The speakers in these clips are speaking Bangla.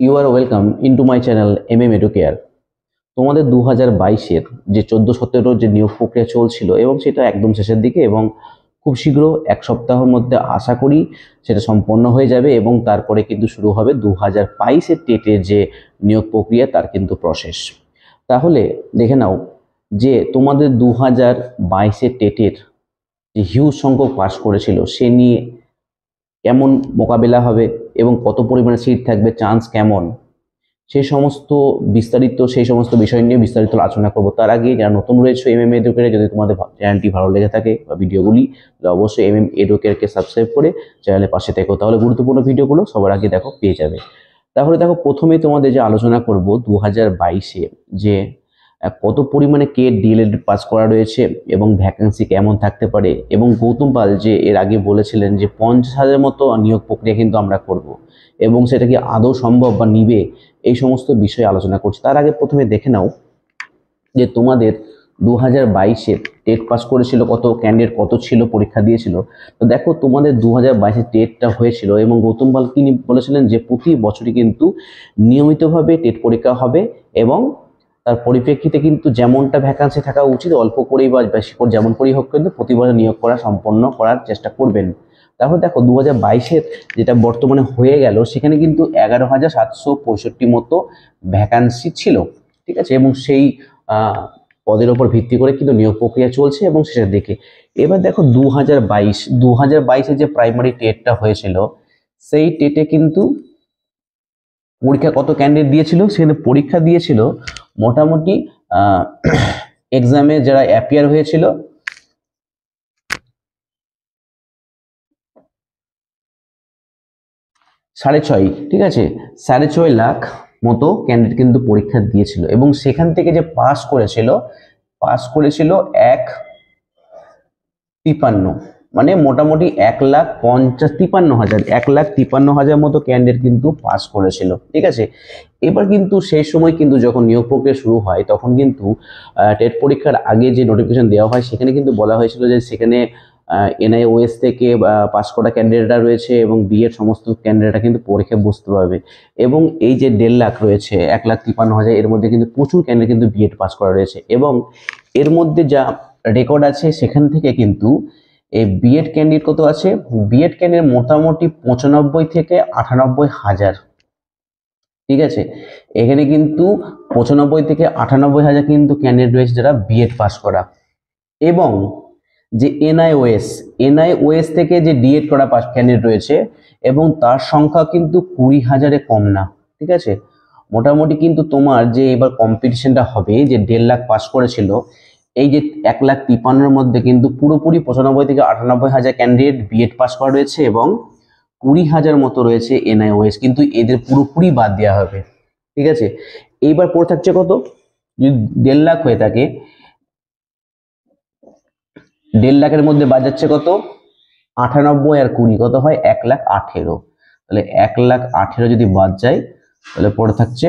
You are welcome into my channel MM Educare. তোমাদের 2022-এর যে 14-17 যে নিয়োগ প্রক্রিয়া চলছিল এবং সেটা একদম শেষের দিকে এবং খুব শীঘ্র এক সপ্তাহের মধ্যে আশা করি সেটা সম্পন্ন হয়ে যাবে এবং তারপরে কিন্তু শুরু হবে 2022-এর টেটের যে নিয়োগ প্রক্রিয়া তার কিন্তু প্রসেস। তাহলে দেখে নাও যে তোমাদের 2022-এর টেটের যে হিউজ সংখ্যক পাস করেছিল সে নিয়ে কেমন মোকাবেলা হবে এবং কত পরিমাণে সিট থাকবে, চান্স কেমন, সেই সমস্ত বিষয় নিয়ে বিস্তারিত আলোচনা করব। তার আগে যারা নতুন রয়েছে MM এডুকেয়ারে, যদি তোমাদের চ্যানেলটি ভালো লেগে থাকে বা ভিডিওগুলি, তাহলে অবশ্যই MM এডুকেয়ারকে সাবস্ক্রাইব করে চ্যানেলের পাশে থেকো, তাহলে গুরুত্বপূর্ণ ভিডিওগুলো সবার আগে পেয়ে যাবে। তাহলে দেখো, প্রথমে তোমাদের যে আলোচনা করব 2022-এ যে কত পরিমাণে কে ডিএলএড পাস করা রয়েছে এবং ভ্যাকেন্সি কেমন থাকতে পারে, এবং গৌতম পাল যে এর আগে বলেছিলেন যে 50,000 মতো নিয়োগ প্রক্রিয়া কিন্তু আমরা করব এবং সেটা কি আদৌ সম্ভব বা নিবে, এই সমস্ত বিষয়ে আলোচনা করছি। তার আগে প্রথমে দেখে নাও যে তোমাদের 2022-এর টেট পাস করেছিল কত ক্যান্ডিডেট, কত ছিল পরীক্ষা দিয়েছিল। তো দেখো, তোমাদের 2022-এর টেটটা হয়েছিল এবং গৌতম পাল কি বলেছিলেন যে প্রতি বছরই কিন্তু নিয়মিতভাবে টেট পরীক্ষা হবে এবং তার পরিপ্রেক্ষিতে কিন্তু যেমনটা ভ্যাকান্সি থাকা উচিত, অল্প করেই বা বেশি করে যেমন করেই হোক কিন্তু প্রতি বছর নিয়োগ সম্পন্ন করার চেষ্টা করবেন। তারপর দেখো 2022-এর যেটা বর্তমানে হয়ে গেল, সেখানে কিন্তু 11,765 মতো ভ্যাকান্সি ছিল, ঠিক আছে, এবং সেই পদের ওপর ভিত্তি করে কিন্তু নিয়োগ প্রক্রিয়া চলছে এবং শেষের দিকে। এবার দেখো 2022-এ যে প্রাইমারি টেটটা হয়েছিল, সেই টেটে কিন্তু পরীক্ষা কত ক্যান্ডিডেট দিয়েছিল, সেখানে পরীক্ষা দিয়েছিল মোটামুটি এক্সামে যারা অ্যাপিয়ার হয়েছিল 6.5, ঠিক আছে, 6.5 লাখ মতো ক্যান্ডিডেট কিন্তু পরীক্ষা দিয়েছিল এবং সেখান থেকে যে পাস করেছিল 1,53,000, মানে মোটামুটি 1,53,000 মতো ক্যান্ডিডেট কিন্তু পাস করেছিল, ঠিক আছে। এবার কিন্তু সেই সময় কিন্তু যখন নিয়োগ প্রক্রিয়া শুরু হয় তখন কিন্তু টেট পরীক্ষার আগে যে নোটিফিকেশন দেওয়া হয় সেখানে কিন্তু বলা হয়েছিল যে সেখানে NIOS থেকে পাস করা ক্যান্ডিডেটরা রয়েছে এবং বিএড সমস্ত ক্যান্ডিডেটরা কিন্তু পরীক্ষা বসতে পারবে। এবং এই যে 1.5 লাখ রয়েছে, 1,53,000, এর মধ্যে কিন্তু প্রচুর ক্যান্ডিডেট কিন্তু বিএড পাস করা রয়েছে এবং এর মধ্যে যা রেকর্ড আছে সেখান থেকে কিন্তু এই বিএড ক্যান্ডিডেট কত আছে, বিএড ক্যান্ডিডেট মোটামুটি 95 থেকে 98,000, ঠিক আছে। এখানে কিন্তু 95 থেকে 98,000 কিন্তু ক্যান্ডিডেট রয়েছে যারা বিএড পাস করা, এবং যে NIOS থেকে যে ডিএড করা পাস ক্যান্ডিডেট রয়েছে এবং তার সংখ্যা কিন্তু 20,000-এ কম না, ঠিক আছে। মোটামুটি কিন্তু তোমার যে এবার কম্পিটিশনটা হবে, যে 1.5 লাখ পাস করেছিল, এই যে 1,53,000-এর মধ্যে কিন্তু পুরোপুরি 95 থেকে 98,000 ক্যান্ডিডেট বিএড পাস করা রয়েছে এবং 20,000 মতো রয়েছে NIOS, কিন্তু এদের পুরোপুরি বাদ দেওয়া হবে, ঠিক আছে। এইবার পড়ে থাকছে কত, যদি 1.5 লাখ হয়ে থাকে, 1.5 লাখের মধ্যে বাদ যাচ্ছে কত, 98 আর 20 কত হয়, 1,18,000। তাহলে 1,18,000 যদি বাদ যায় তাহলে পড়ে থাকছে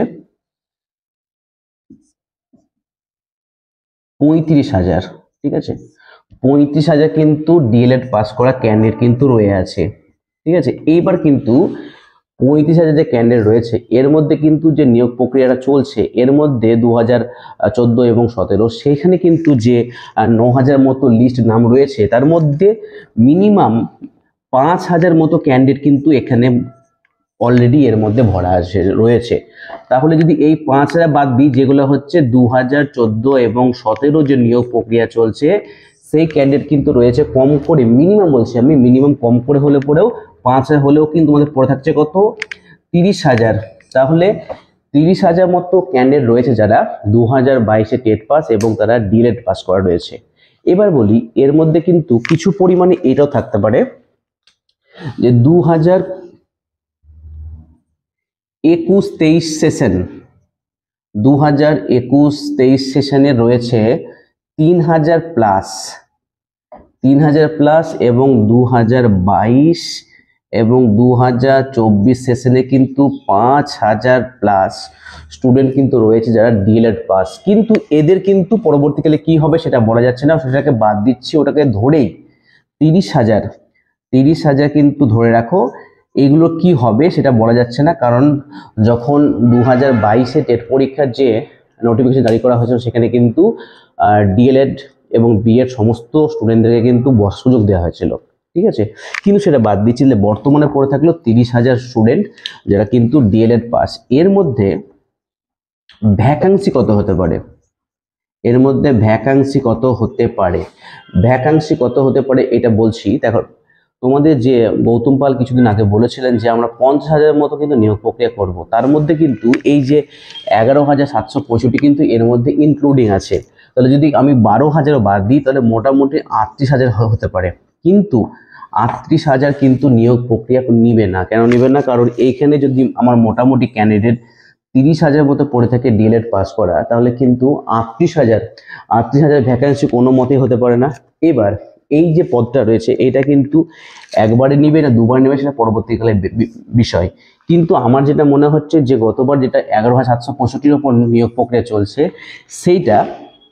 35,000, ঠিক আছে। 35,000 কিন্তু ডিএলএড পাস করা ক্যান্ডিডেট কিন্তু রয়ে আছে, ঠিক আছে। এইবার কিন্তু 35,000 যে ক্যান্ডিডেট রয়েছে এর মধ্যে কিন্তু যে নিয়োগ প্রক্রিয়াটা চলছে, এর মধ্যে 2014 এবং 17 সেইখানে কিন্তু যে 9,000 মতো লিস্ট নাম রয়েছে, তার মধ্যে মিনিমাম 5,000 মতো ক্যান্ডিডেট কিন্তু এখানে অলরেডি এর মধ্যে ভরা রয়েছে। তাহলে যদি এই 5,000 বাদ দিই, যেগুলো হচ্ছে 2014 এবং 17 যে নিয়োগ প্রক্রিয়া চলছে, সেই ক্যান্ডিডেট কিন্তু রয়েছে কম করে, মিনিমাম বলছি আমি, মিনিমাম কম করে হলে পরেও 5,000 হলেও কিন্তু আমাদের পড়ে থাকছে কত, 30,000। তাহলে 30,000 মতো ক্যান্ডিডেট রয়েছে যারা 2022-এ টেট পাস এবং তারা ডিএলএড পাস করা রয়েছে। এবার বলি, এর মধ্যে কিন্তু কিছু পরিমাণে এটাও থাকতে পারে যে 2021-23 সেশন, 2021-23 সেশনে রয়েছে 3,000 প্লাস এবং 2022 এবং 2024 সেশনে কিন্তু 5,000 প্লাস স্টুডেন্ট কিন্তু রয়েছে যারা ডিএলএড পাস। কিন্তু এদের কিন্তু পরবর্তীকালে কি হবে সেটা বলা যাচ্ছে না, সেটাকে বাদ দিচ্ছি, ওটাকে ধরেই 30,000 কিন্তু ধরে রাখো এইগুলো কি হবে সেটা বলা যাচ্ছে না, কারণ যখন 2022-এ টেট পরীক্ষার যে নোটিফিকেশন জারি করা হয়েছিল সেখানে কিন্তু ডিএলএড এবং বিএড সমস্ত স্টুডেন্টদেরকে কিন্তু বসার সুযোগ দেওয়া হয়েছিল, ঠিক আছে। কিন্তু সেটা বাদ দিচ্ছিল, বর্তমানে পড়ে থাকলো 30,000 স্টুডেন্ট যারা কিন্তু ডিএলএড পাস। এর মধ্যে ভ্যাকান্সি কত হতে পারে? এর মধ্যে ভ্যাকান্সি কত হতে পারে? ভ্যাকান্সি কত হতে পারে এটা বলছি। দেখো, তোমাদের যে গৌতম পাল কিছুদিন আগে বলেছিলেন যে আমরা 50,000 মতো কিন্তু নিয়োগ প্রক্রিয়া করব, তার মধ্যে কিন্তু এই যে 11,765 কিন্তু এর মধ্যে ইনক্লুডিং আছে। তাহলে যদি আমি 12,000 বাদ দিই তাহলে মোটামুটি 38,000 হতে পারে। কিন্তু 38,000 কিন্তু নিয়োগ প্রক্রিয়া নিবে না। কেন নিবে না? কারণ এইখানে যদি আমার মোটামুটি ক্যান্ডিডেট 30,000 মতো পড়ে থাকে ডিএলএড পাস করা, তাহলে কিন্তু 38,000 ভ্যাকান্সি কোনো মতেই হতে পারে না। এবার এই যে পদটা রয়েছে এটা কিন্তু একবারে নিবে না দুবার নেবে সেটা পরবর্তীকালে বিষয়। কিন্তু আমার যেটা মনে হচ্ছে যে গতবার যেটা 11,765-র ওপর নিয়োগ প্রক্রিয়া চলছে সেইটা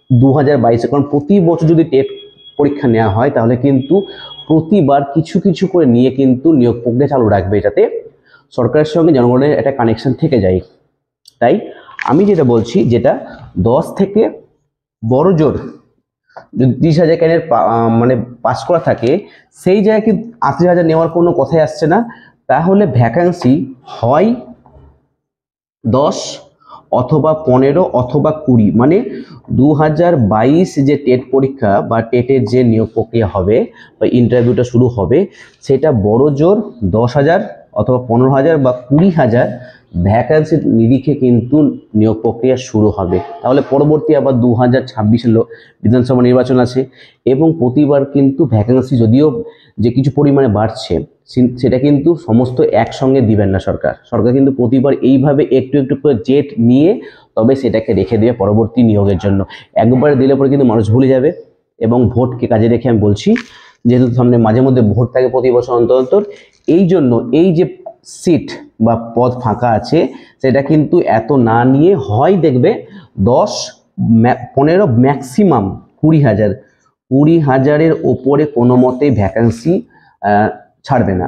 2022-এ, কারণ প্রতি বছর যদি টেট পরীক্ষা নেওয়া হয় তাহলে কিন্তু প্রতিবার কিছু কিছু করে নিয়ে কিন্তু নিয়োগ প্রক্রিয়া চালু রাখবে, যাতে সরকারের সঙ্গে জনগণের একটা কানেকশন থেকে যায়। তাই আমি যেটা বলছি, যেটা 10 থেকে বড় জোর যদি 30,000 ক্যানের মানে পাস করা থাকে, সেই জায়গায় কিন্তু 38,000 নেওয়ার কোনো কথাই আসছে না। তাহলে ভ্যাকান্সি হয় 10 অথবা 15 অথবা 20, মানে 2022 যে টেট পরীক্ষা বা টেটের যে নিয়োগ প্রক্রিয়া হবে বা ইন্টারভিউটা শুরু হবে সেটা বড় জোর 10,000 অথবা 15,000 বা 20,000 ভ্যাকান্সির নিরিখে কিন্তু নিয়োগ প্রক্রিয়া শুরু হবে। তাহলে পরবর্তী আবার 2026-এ বিধানসভা নির্বাচন আছে এবং প্রতিবার কিন্তু ভ্যাকান্সি যদিও যে কিছু পরিমাণে বাড়ছে সেটা কিন্তু সমস্ত একসঙ্গে দিবেন না সরকার। সরকার কিন্তু প্রতিবার এইভাবে একটু একটু করে জেট নিয়ে তবে সেটাকে রেখে দেবে পরবর্তী নিয়োগের জন্য। একবার দিলে পরে কিন্তু মানুষ ভুলে যাবে। এবং ভোটকে কাজে রেখে আমি বলছি, যেহেতু সামনে মাঝে মধ্যে ভোট থাকে প্রতি বছর অন্তর অন্তর, এই জন্য এই যে সিট বা পদ ফাঁকা আছে সেটা কিন্তু এত না নিয়ে হয় দেখবে 10, 15, ম্যাক্সিমাম 20,000 ওপরে কোনো মতেই ভ্যাকান্সি ছাড়বে না।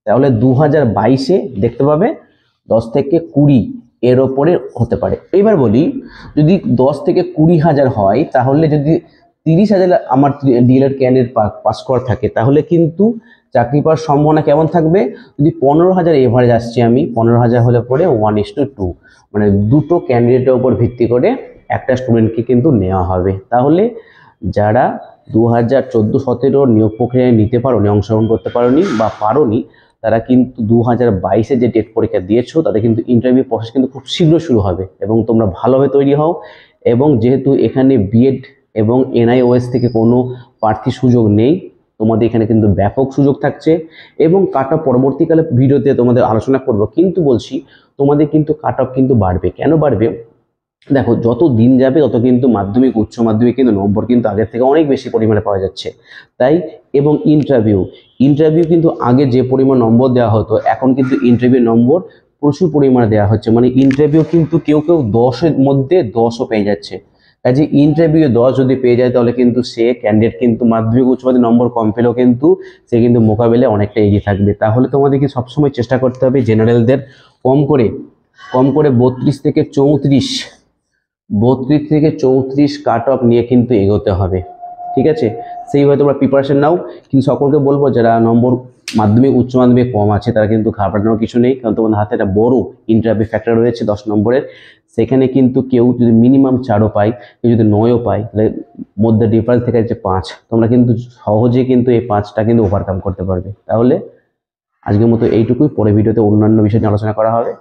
তাহলে 2022-এ দেখতে পাবে 10 থেকে 20 এর ওপরে হতে পারে। এবার বলি, যদি 10 থেকে 20,000 হয় তাহলে যদি 30,000 আমার ডিএলএড ক্যান্ডিডেট পাস করা থাকে তাহলে কিন্তু চাকরি পাওয়ার সম্ভাবনা কেমন থাকবে? যদি 15,000 এভারেজ আসছে, আমি 15,000 হলে পরে 1:2, মানে দুটো ক্যান্ডিডেটের উপর ভিত্তি করে একটা স্টুডেন্টকে কিন্তু নেওয়া হবে। তাহলে যারা 2014-17 নিয়োগ প্রক্রিয়ায় নিতে পারোনি, অংশগ্রহণ করতে পারোনি বা পারোনি, তারা কিন্তু 2022-এ যে টেট পরীক্ষা দিয়েছো তাদের কিন্তু ইন্টারভিউ প্রসেস কিন্তু খুব শীঘ্র শুরু হবে এবং তোমরা ভালোভাবে তৈরি হও। এবং যেহেতু এখানে বিএড এবং এনআইওএস থেকে কোনো প্রার্থী সুযোগ নেই, তোমাদের এখানে কিন্তু ব্যাপক সুযোগ থাকছে এবং কাট অফ পরবর্তীকালে ভিডিওতে তোমাদের আলোচনা করব। কিন্তু বলছি তোমাদের কিন্তু কাট অফ কিন্তু বাড়বে। কেন বাড়বে? দেখো, যত দিন যাবে তত কিন্তু মাধ্যমিক উচ্চ মাধ্যমিক কিন্তু নম্বর কিন্তু আগের থেকে অনেক বেশি পরিমাণে পাওয়া যাচ্ছে। তাই এবং ইন্টারভিউ কিন্তু আগে যে পরিমাণ নম্বর দেওয়া হতো এখন কিন্তু ইন্টারভিউ নম্বর প্রচুর পরিমাণে দেওয়া হচ্ছে। মানে ইন্টারভিউ কিন্তু কেউ 10-এর মধ্যে 10ও পেয়ে যাচ্ছে। কাজে ইন্টারভিউ 10 যদি পেয়ে যায় তাহলে কিন্তু সে ক্যান্ডিডেট কিন্তু মাধ্যমিক উচ্চ মাধ্যমিক নম্বর কম পেলেও কিন্তু সে কিন্তু মোকাবিলায় অনেকটা এগিয়ে থাকবে। তাহলে তোমাদেরকে সবসময় চেষ্টা করতে হবে জেনারেলদের কম করে 32 থেকে 34 কাট অফ নিয়ে কিন্তু এগোতে হবে, ঠিক আছে? সেইভাবে তোমরা প্রিপারেশন নাও। কিন্তু সকলকে বলবো যারা নম্বর মাধ্যমিক উচ্চ মাধ্যমিক কম আছে তারা কিন্তু ঘাবড়ানোর কিছু নেই, কারণ তোমাদের হাতে একটা বড় ইন্টারভিউ ফ্যাক্টর রয়েছে 10 নম্বরের। সেখানে কিন্তু কেউ যদি মিনিমাম 4ও পায়, কেউ যদি 9ও পায়, তাহলে মধ্যে ডিফারেন্স থেকে যে 5, তোমরা কিন্তু সহজে কিন্তু এই 5টা কিন্তু ওভারকাম করতে পারবে। তাহলে আজকের মতো এইটুকুই, পরে ভিডিওতে অন্যান্য বিষয় নিয়ে আলোচনা করা হবে।